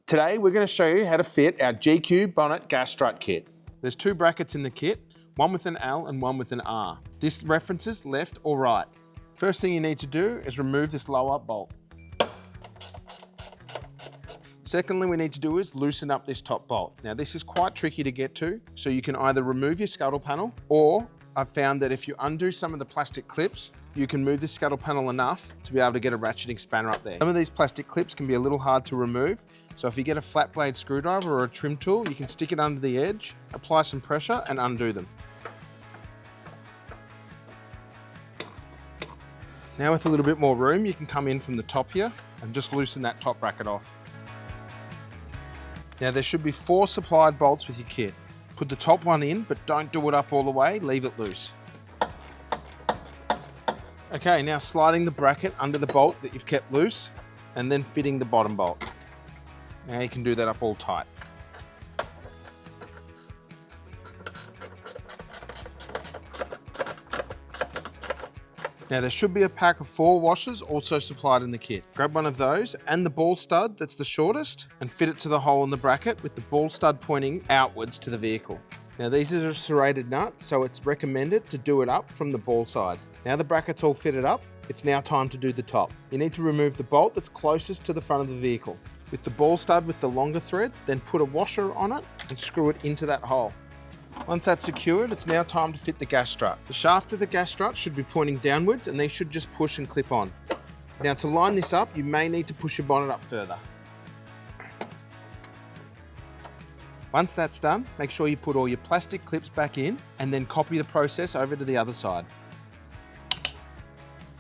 Today we're going to show you how to fit our GQ Bonnet gas strut kit. There's two brackets in the kit, one with an L and one with an R. This references left or right. First thing you need to do is remove this lower bolt. Secondly, we need to do is loosen up this top bolt. Now this is quite tricky to get to, so you can either remove your scuttle panel, or I've found that if you undo some of the plastic clips, you can move the scuttle panel enough to be able to get a ratcheting spanner up there. Some of these plastic clips can be a little hard to remove, so if you get a flat blade screwdriver or a trim tool, you can stick it under the edge, apply some pressure and undo them. Now with a little bit more room, you can come in from the top here and just loosen that top bracket off. Now there should be 4 supplied bolts with your kit. Put the top one in, but don't do it up all the way, leave it loose. Okay, now sliding the bracket under the bolt that you've kept loose and then fitting the bottom bolt. Now you can do that up all tight. Now there should be a pack of 4 washers also supplied in the kit. Grab one of those and the ball stud that's the shortest and fit it to the hole in the bracket with the ball stud pointing outwards to the vehicle. Now these are a serrated nut, so it's recommended to do it up from the ball side. Now the bracket's all fitted up, it's now time to do the top. You need to remove the bolt that's closest to the front of the vehicle. With the ball stud with the longer thread, then put a washer on it and screw it into that hole. Once that's secured, it's now time to fit the gas strut. The shaft of the gas strut should be pointing downwards and they should just push and clip on. Now to line this up, you may need to push your bonnet up further. Once that's done, make sure you put all your plastic clips back in and then copy the process over to the other side.